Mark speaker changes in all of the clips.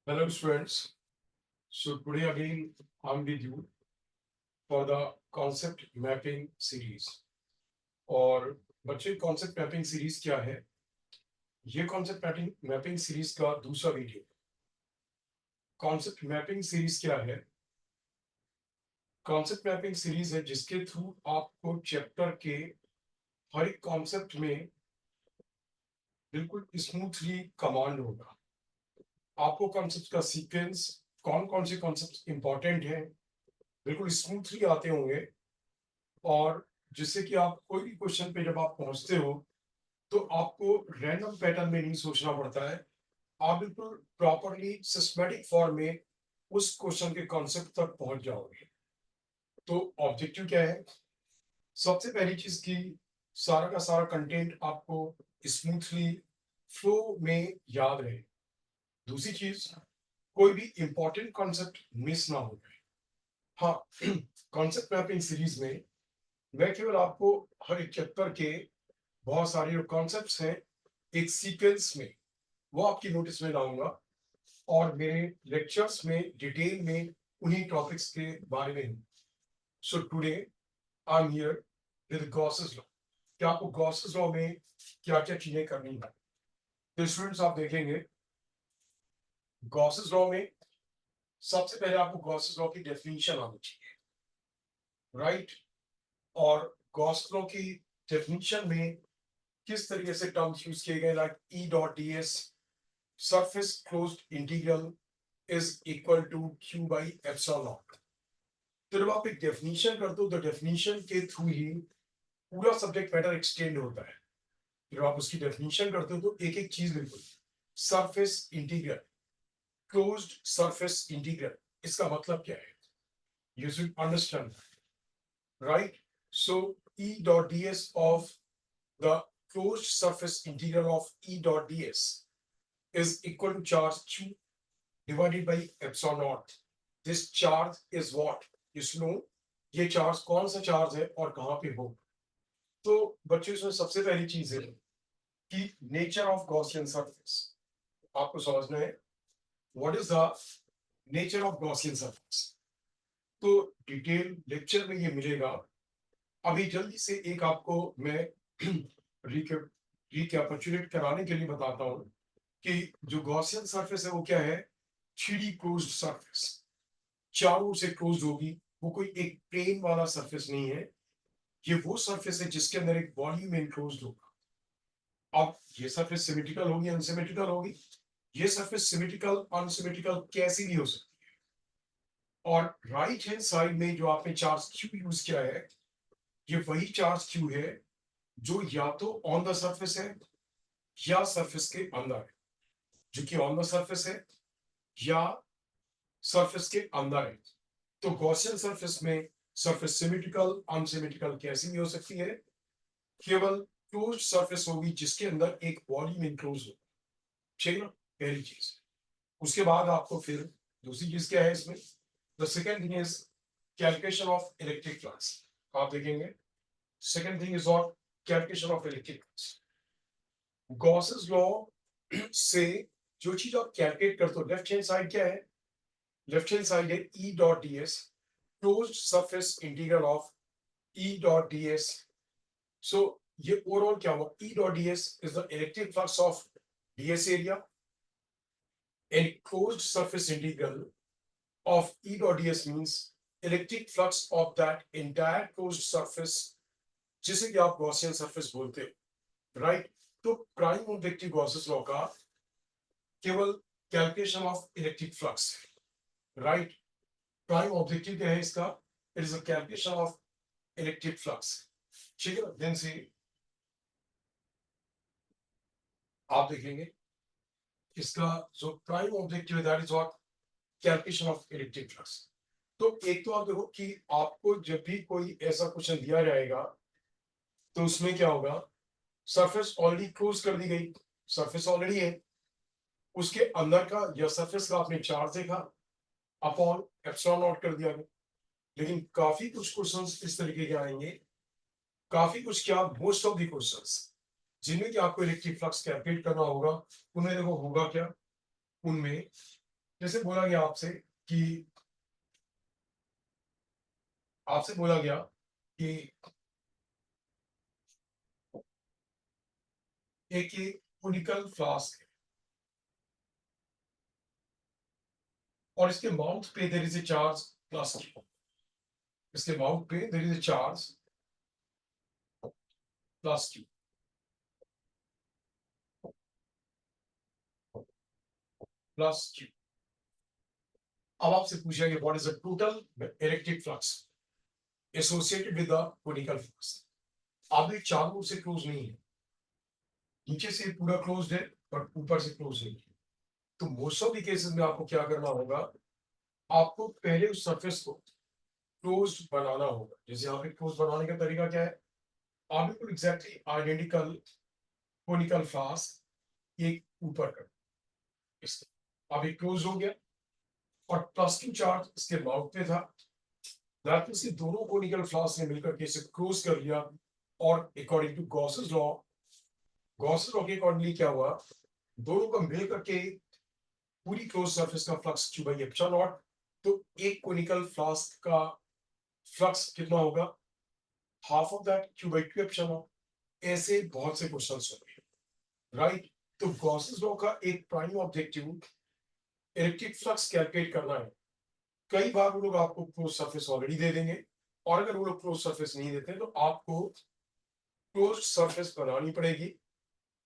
Speaker 1: Hello students. So today again I'm with you for the concept mapping series. और बच्चे concept mapping series क्या है? ये concept mapping series का दूसरा वीडियो. Concept mapping series क्या है? Concept mapping series है जिसके थ्रू आपको चैप्टर के हर एक कॉन्सेप्ट में बिल्कुल स्मूथली कमांड होगा. आपको कॉन्सेप्ट का सीक्वेंस कौन कौन से कॉन्सेप्ट इंपॉर्टेंट हैं बिल्कुल स्मूथली आते होंगे और जिससे कि आप कोई भी क्वेश्चन पे जब आप पहुंचते हो तो आपको रैंडम पैटर्न में नहीं सोचना पड़ता है. आप बिल्कुल प्रॉपरली सिस्टमैटिक फॉर्म में उस क्वेश्चन के कॉन्सेप्ट तक पहुंच जाओगे. तो ऑब्जेक्टिव क्या है? सबसे पहली चीज की सारा का सारा कंटेंट आपको स्मूथली फ्लो में याद रहे. दूसरी चीज, कोई भी इंपॉर्टेंट कॉन्सेप्ट मिस ना हो जाए. हाँ, कॉन्सेप्ट मैपिंग सीरीज में मैं केवल आपको हर एक चैप्टर के बहुत सारे जो कॉन्सेप्ट्स हैं एक सीक्वेंस में वो आपकी नोटिस में लाऊंगा और मेरे लेक्चर्स में डिटेल में उन्हीं टॉपिक्स के बारे में. So today I am here with Gauss's law. क्या आपको गॉसेस लॉ में क्या क्या चीजें करनी है? तो स्टूडेंट्स आप देखेंगे गॉसेस लॉ में सबसे पहले आपको गॉसेस लॉ की डेफिनेशन आनी चाहिए, राइट? और गॉस लॉ की डेफिनेशन में किस तरीके से टर्म्स यूज किए गए, like E dot D S surface closed integral is equal to q by epsilon naught. तो जब आप एक डेफिनेशन करते हो तो डेफिनेशन के थ्रू ही पूरा सब्जेक्ट मैटर एक्सटेंड होता है. जब आप उसकी डेफिनेशन करते हो तो एक एक चीज बिल्कुल surface integral, closed surface integral, इसका मतलब क्या है you should understand, right? So E dot ds of the closed surface integral of E dot ds is equal to charge q divided by epsilon naught. This charge is what? इसमें ये charge कौन सा charge है और कहां पे हो? तो बच्चों इसमें सबसे पहली चीज है कि नेचर ऑफ गॉसियन सरफेस आपको समझना है. What is the nature of Gaussian surface? तो डिटेल लेक्चर में ये मिलेगा. अभी जल्दी से एक आपको मैं रिकैपिचुलेट कराने के लिए बताता हूं कि जो गॉसियन सरफेस है वो क्या है. 3D क्लोज्ड सरफेस, चारों से क्लोज होगी. वो कोई एक प्लेन वाला सरफेस नहीं है. ये वो सरफेस है जिसके अंदर एक वॉल्यूम एनक्लोज्ड होगा. अब ये सरफेस सिमेट्रिकल होगी, अनसिमेट्रिकल होगी. ये सरफेस सिमेट्रिकल अनसिमेट्रिकल कैसी भी हो सकती है. और राइट हैंड साइड में जो आपने चार्ज क्यू यूज किया है ये वही चार्ज क्यू है जो या तो ऑन द सरफेस है या सरफेस के अंदर है. जो कि ऑन द सरफेस है या सरफेस के अंदर है. तो गॉसियन सरफेस में सरफेस सिमेट्रिकल अनसिमेट्रिकल कैसी भी हो सकती है. केवल क्लोज्ड सरफेस होगी जिसके अंदर एक वॉल्यूम इनक्लोज हो. ठीक ना, पहली चीज. उसके बाद आपको फिर दूसरी चीज क्या है इसमें. The second thing is calculation of electric flux. आप देखेंगे सेकेंड थिंग इज और calculation of electric flux. Gauss's law से जो चीज आप कैलकुलेट करते हो, लेफ्ट हैंड साइड क्या है? लेफ्ट हैंड साइड है E dot D S, closed surface integral of E dot D S. So ये ओवरऑल क्या हुआ? E dot D S is the electric flux of ds area and closed surface integral of E dot ds means electric flux of that entire closed surface जिसे कि आप Gaussian surface बोलते हो, right? तो prime objective Gauss's law का केवल calculation of electric flux, right? Prime objective क्या है इसका? It is a calculation of electric flux. ठीक है, देन से आप देखेंगे इसका जो प्राइम ऑब्जेक्टिव है that is what? Calculation of electric flux. तो एक तो आप देखो कि आपको जब भी कोई ऐसा क्वेश्चन दिया जाएगा तो उसमें क्या होगा? सरफेस ऑलरेडी क्लोज कर दी गई, सरफेस ऑलरेडी है. उसके अंदर का या सरफेस का आपने चार्ज देखा, अपॉन एप्सिलॉन नॉट कर दिया गया. लेकिन काफी कुछ क्वेश्चंस इस तरीके के आएंगे, काफी कुछ क्या मोस्ट ऑफ द क्वेश्चंस जिनमें कि आपको इलेक्ट्रिक फ्लक्स कैलकुलेट करना होगा, उनमें देखो होगा क्या? उनमें जैसे बोला गया कि आपसे बोला गया कि एक ये कोनिकल फ्लास्क है और इसके माउथ पे there is a charge plus Q. इसके माउथ पे there is a charge plus Q plus Q. अब आपसे पूछा गया what is the total electric flux associated with the conical flask. अब ये चारों ओर से क्लोज नहीं है, नीचे से पूरा क्लोज्ड है पर ऊपर से क्लोज नहीं है। तो मोस्ट ऑफ द केसेस में आपको क्या करना होगा, आपको पहले उस सरफेस को क्लोज बनाना होगा। जैसे यहाँ पे क्लोज बनाने का तरीका क्या है, आप बिल्कुल एग्जैक्टली आइडेंटिकल कोनिकल फ्लास्क एक ऊपर कर इसके, अब ये क्लोज हो गया और प्लस क्यू चार्ज इसके माउथ पे था, दैट मींस कि दोनों कोनिकल फ्लास्क ने मिलकर के इसे क्लोज कर लिया। और अकॉर्डिंग टू गॉसेस लॉ के अकॉर्डिंगली क्या हुआ, दोनों का मिलकर के पूरी क्लोज सरफेस का flux Q by epsilon not. तो एक कोनिकल फ्लास्क का फ्लक्स कितना होगा, half of that Q by two epsilon not. ऐसे बहुत से क्वेश्चंस होंगे, राइट। तो गॉसेस लॉ का एक prime objective electric flux calculate करना है। कई बार वो लोग आपको क्लोज सरफेस ऑलरेडी दे देंगे, और अगर वो लोग क्लोज सरफेस नहीं देते तो आपको क्लोज सरफेस बनानी पड़ेगी।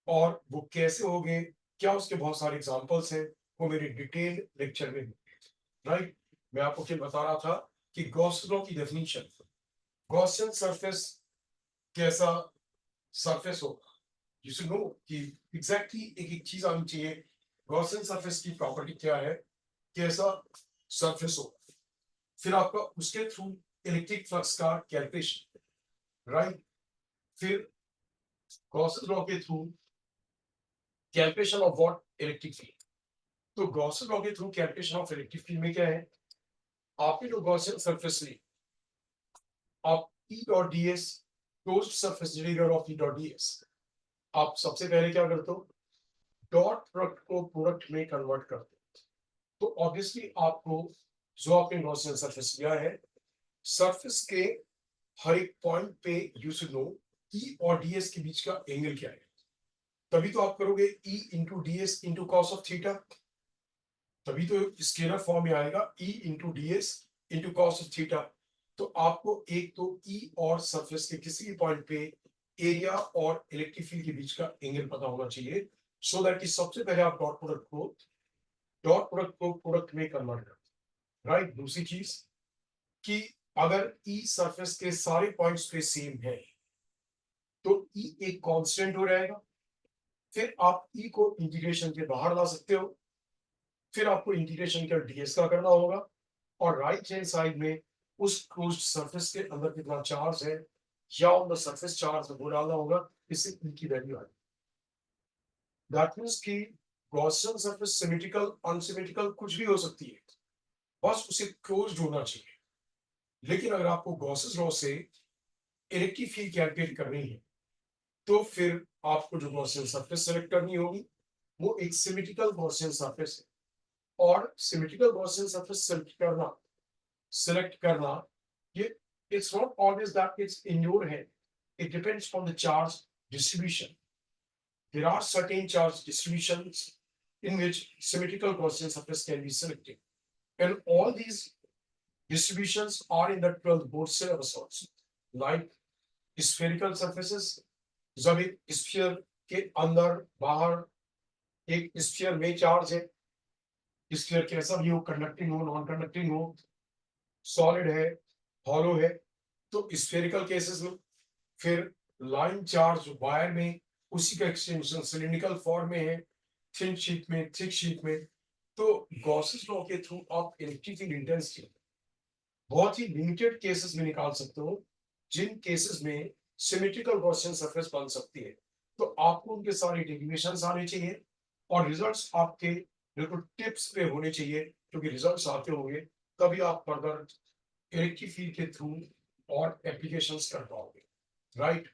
Speaker 1: और वो कैसे होंगे, क्या उसके बहुत सारे एग्जांपल्स हैं, वो मेरे डिटेल लेक्चर में, राइट। मैं आपको फिर बता रहा था कि गॉस लॉ की डेफिनेशन, गॉसियन सरफेस कैसा सरफेस होगा, यू शुड नो कि एग्जैक्टली एक एक चीज आनी चाहिए। गॉसियन सरफेस की प्रॉपर्टी क्या है, कैसा सरफेस होगा, फिर आपका उसके थ्रू इलेक्ट्रिक फ्लक्स का कैलकुलेशन, राइट। फिर गॉसेस लॉ के through calculation of what, electric field. तो गॉसेस लॉ के through calculation of electric field में क्या है, आपने जो गॉसियन सरफेस ली, आप ई dot D S, closed surface integral of E dot D S, आप सबसे पहले क्या करते हो, डॉट प्रोडक्ट को प्रोडक्ट में कन्वर्ट करते हो। तो ऑब्वियसली आपको जो आपने गॉसियन सरफेस लिया है, सरफेस के हर एक पॉइंट पे यू शुड नो ई और डी एस के बीच का एंगल क्या है। तभी तो आप करोगे E into D S into cos of theta, तभी तो स्केलर फॉर्म में आएगा E into D S into cos of theta. तो आपको एक तो ई और सरफेस के किसी भी पॉइंट पे एरिया और इलेक्ट्रिक फील्ड के बीच का एंगल पता होना चाहिए, सो दैट कि सबसे पहले आप डॉट प्रोडक्ट को प्रोडक्ट में कन्वर्ट करते, राइट। दूसरी चीज कि अगर ई सरफेस के सारे पॉइंट्स पे सेम है तो ई एक कांस्टेंट हो जाएगा। फिर आप ई को इंटीग्रेशन के बाहर ला सकते हो, फिर आपको इंटीग्रेशन का डीएस का करना होगा, और राइट हैंड साइड में उस क्लोज्ड सरफेस के अंदर कितना चार्ज है या ऑन द सरफेस चार्ज वो डालना होगा, इससे ई की वैल्यू आएगी। दैट मींस कि गॉसियन सरफेस सिमेट्रिकल अनसिमेट्रिकल कुछ भी हो सकती है, बस उसे क्लोज्ड होना चाहिए। लेकिन अगर आपको गॉसेस लॉ से इलेक्ट्रिक फील्ड कैलकुलेट करनी है, तो फिर आपको जो गॉसियन सरफेस सेलेक्ट करनी होगी वो एक सिमेट्रिकल गॉसियन सरफेस है। और सिमेट्रिकल गॉसियन सरफेस सेलेक्ट करना ये, it's not always that it's in your hand, it depends on the charge distribution. There are certain charge distributions in which symmetrical Gaussian surface can be selected, and all these distributions are in the 12th board syllabus also, like spherical surfaces, जब एक sphere के अंदर बाहर एक sphere में charge है, sphere कैसा भी हो, कंडक्टिंग हो नॉन कंडक्टिंग हो, सॉलिड है हॉलो है, तो स्फेरिकल केसेस में। फिर लाइन चार्ज वायर में, उसी का एक्सटेंशन सिलिंड्रिकल फॉर्म में है, थिन शीट में, थिक शीट में। तो गॉसेस लॉ के थ्रू आप इलेक्ट्रिक फील्ड इंटेंसिटी बहुत ही लिमिटेड केसेस में निकाल सकते हो, जिन केसेस में सिमेट्रिकल गॉसियन सरफेस बन सकती है। तो आपको उनके सारे डेरिवेशंस आने चाहिए और रिजल्ट्स आपके बिल्कुल टिप्स पे होने चाहिए, क्योंकि रिजल्ट्स आते होंगे तभी आप फर्दर इलेक्ट्रिक फील्ड के थ्रू और एप्लीकेशंस कर पाओगे, right.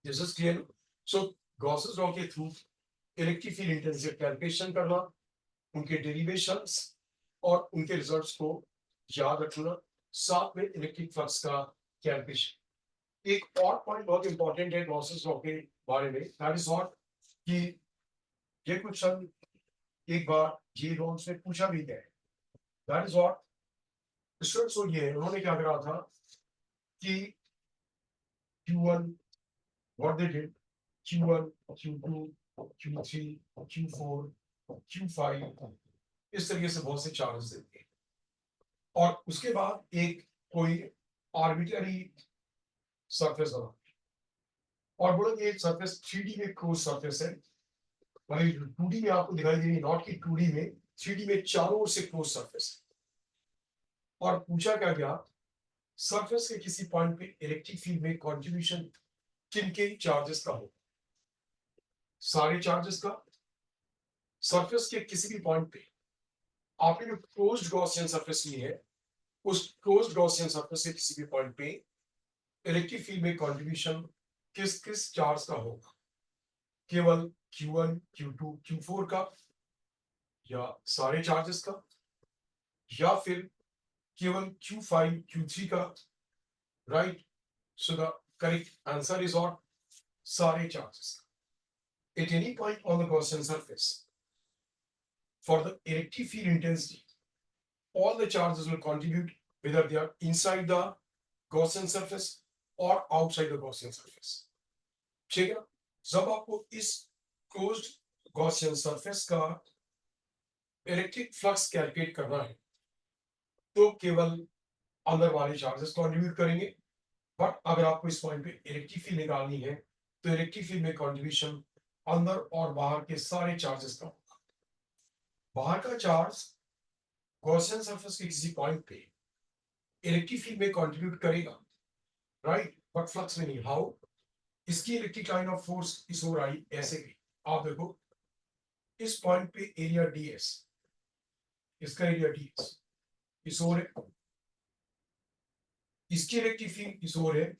Speaker 1: This is clear. So Gauss's law के through electric field intensity calculation करना, उनके डेरिवेशंस और उनके रिजल्ट्स को याद रखना, साथ में इलेक्ट्रिक फ्लक्स का कैलकुलेशन। एक और पॉइंट बहुत इंपॉर्टेंट है गॉसेस लॉ के बारे में, दैट इज व्हाट कि ये क्वेश्चन एक बार ये रोल्स ने पूछा भी गया है। दैट इज व्हाट स्टूडेंट्स, तो ये उन्होंने क्या करा था कि Q1 what they did, Q1 Q2 Q3 Q4 Q5 इस तरीके से बहुत से चार्जेस देते हैं, और उसके बाद एक कोई आर्बिट्ररी सरफेस बना और बोलेंगे एक सरफेस 3D में क्लोज सरफेस है, भाई 2D में आपको दिखाई दे रही है, नॉट कि 2D में, 3D में चारों ओर से क्लोज सरफेस है। और पूछा क्या गया, सरफेस के किसी पॉइंट पे इलेक्ट्रिक फील्ड में कंट्रीब्यूशन किन के चार्जेस का हो, सारे चार्जेस का। सरफेस के किसी भी पॉइंट पे आपने जो क्लोज्ड गॉसियन सरफेस ली है, उस क्लोज्ड गॉसियन सरफेस के किसी भी पॉइंट पे इलेक्ट्रिक फील्ड में कंट्रीब्यूशन किस किस चार्ज का होगा, केवल Q1 Q2 Q4 का, या सारे चार्जेस का, या फिर केवल Q5 Q3 का, right. So the correct answer is out सारे चार्जेस का। At any point on the Gaussian surface for the electric field intensity all the charges will contribute whether they are inside the Gaussian surface or outside the Gaussian surface। ठीक है ना, जब आपको इस closed Gaussian surface का electric flux calculate करना है तो केवल अंदर वाले चार्जेस कंट्रीब्यूट करेंगे, बट अगर आपको इस पॉइंट पे इलेक्ट्रिक फील्ड निकालनी है तो इलेक्ट्रिक फील्ड में कंट्रीब्यूशन अंदर और बाहर के सारे चार्जेस का होगा। बाहर का चार्ज गॉसियन सरफेस के किसी पॉइंट पे इलेक्ट्रिक फील्ड में कंट्रीब्यूट करेगा, राइट, बट फ्लक्स में नहीं। हाउ? इसकी इलेक्ट्रिक लाइन ऑफ फोर्स इस ओर आई ऐसे भी, आप देखो इस पॉइंट पे एरिया ds, इसका एरिया ds इस ओर है, इसकी इलेक्ट्रिक फील्ड इस ओर है,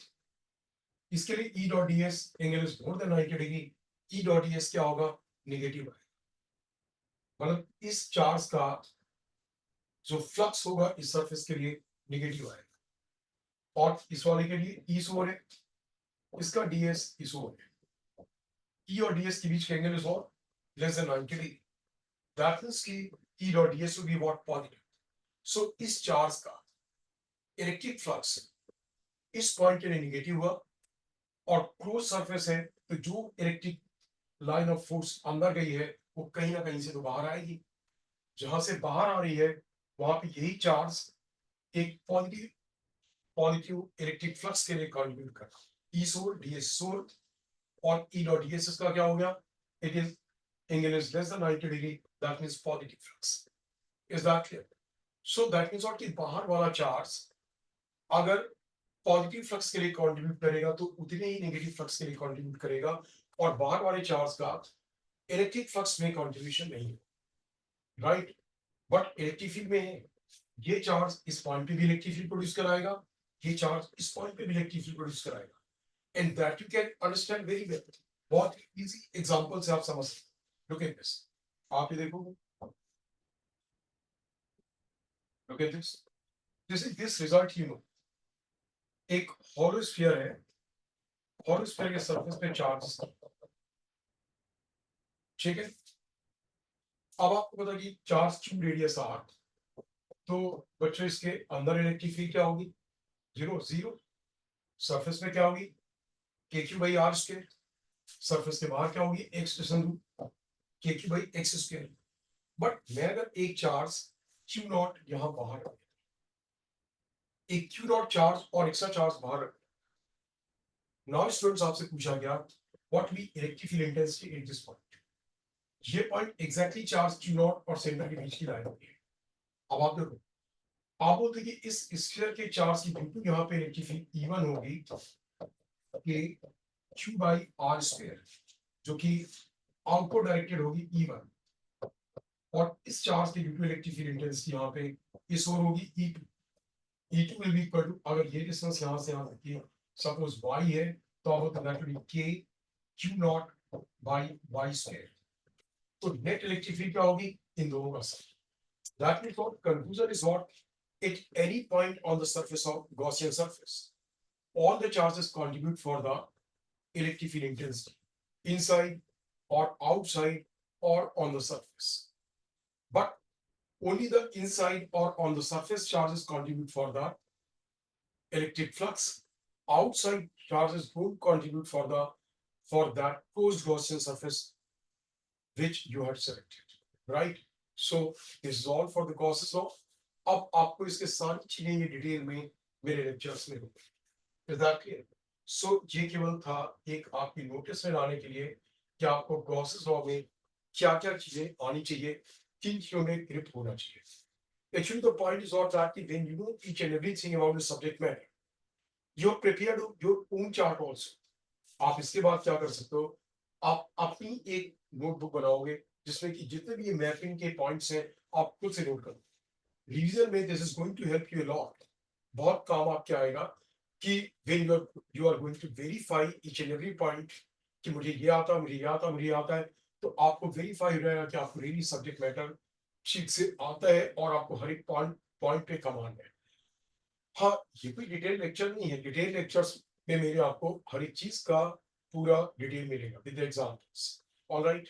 Speaker 1: इसके लिए E dot ds angle is more than 90 degree, E dot ds क्या होगा, नेगेटिव है। मतलब इस चार्ज का जो फ्लक्स होगा इस सरफेस के लिए नेगेटिव आएगा, और इस वाले के लिए E इस ओर है, इसका ds इस ओर है, E और ds के बीच का एंगल इज और less than 90 degree, that means कि E dot ds will be what, positive. So इस चार्ज का इलेक्ट्रिक फ्लक्स इस पॉइंट के लिए नेगेटिव हुआ, और क्लोज सरफेस है तो जो इलेक्ट्रिक लाइन ऑफ फोर्स अंदर गई है वो कहीं ना कहीं से तो बाहर आएगी, जहां से बाहर आ रही है वहां पे यही चार्ज एक पॉजिटिव पॉजिटिव इलेक्ट्रिक फ्लक्स के लिए कंट्रीब्यूट करता, ई सोल ds सोल, और E डॉट ds इसका क्या हो गया, it is angle is less than 90 degree, that means positive flux. Is that clear? So that means कि बाहर वाला चार्ज अगर पॉजिटिव फ्लक्स के लिए कंट्रीब्यूट करेगा तो उतने ही नेगेटिव फ्लक्स के लिए कंट्रीब्यूट करेगा, और बाहर वाले चार्ज का इलेक्ट्रिक फ्लक्स में कंट्रीब्यूशन नहीं है, राइट। बट इलेक्ट्रिक फील्ड में है, ये चार्ज इस पॉइंट पे भी इलेक्ट्रिक फील्ड प्रोड्यूस कराएगा, ये चार्ज इस पॉइंट पे भी इलेक्ट्रिक फील्ड प्रोड्यूस कराएगा, and that you can understand very well. बहुत इजी एग्जांपल से आप समझ सकते हैं। लुक एट दिस, आप ये देखो, look at this, this is this result, you know, एक हॉलो स्फीयर है, हॉलो स्फीयर के सरफेस पे चार्ज, ठीक है। अब आपको पता कि चार्ज क्यूब रेडियस r, तो बच्चों इसके अंदर इलेक्ट्रिक फील्ड क्या होगी, जीरो जीरो। सरफेस में क्या होगी, K Q by R square, surface के बाहर क्या होगी, X K Q by X square. But मैं अगर एक चार्ज क्यू नॉट यहां बाहर, एक क्यू नॉट चार्ज और एक्स्ट्रा चार्ज बाहर, नाउ स्टूडेंट्स आपसे पूछा गया what be electric field intensity at this point. ये point exactly charge Q naught और सेंटर के बीच की लाइन होगी। अब आप देखो, आप बोलते कि इस स्फीयर के चार्ज की ड्यू टू यहाँ पे इलेक्ट्रिक फील्ड E1 होगी कि क्यू बाई आर स्क्वायर, जो कि आउटपुट डायरेक्टेड होगी E1, और इस चार्ज की due to electric field intensity यहाँ पे इस ओर होगी E2। E2 will be equal to, अगर ये डिस्टेंस यहाँ से यहाँ तक की सपोज y है तो अब that will be k q not by y square. तो नेट इलेक्ट्रिक फील्ड क्या होगी, इन दोनों का सम. That means what conclusion is what at any point on the surface of Gaussian surface, all the charges contribute for the electric field intensity inside or outside or on the surface. But only the inside or on the surface charges contribute for the electric flux. Outside charges don't contribute for that closed Gaussian surface which you had selected, right? So this is all for the Gauss's law. अब आपको इसके सारी चीजें ये detail में मेरे lectures में होंगे. Is that clear? So ये केवल था एक आपकी नोटिस में लाने के लिए कि आपको गॉसेस लॉ में क्या क्या चीजें आनी चाहिए, किन चीजों में ग्रिप होना चाहिए. Actually, the point is not that when you know each and everything about the subject matter, you're prepared your own chart also. आप इसके बाद क्या कर सकते हो, आप अपनी एक नोटबुक बनाओगे जिसमें कि जितने भी ये मैपिंग के पॉइंट्स हैं आप खुद से नोट करो. रिवीजन में this is going to help you a lot. बहुत काम आपके आएगा कि when you are going to verify each and every point कि मुझे ये आता है, मुझे ये आता है, मुझे ये आता है, तो आपको वेरीफाई हो जाएगा कि आपको रियली सब्जेक्ट मैटर ठीक से आता है और आपको हर एक पॉइंट पे कमांड है. हाँ, ये कोई डिटेल लेक्चर नहीं है. डिटेल लेक्चर्स में मेरे आपको हर एक चीज का पूरा डिटेल मिलेगा विद एग्जांपल्स. ऑलराइट.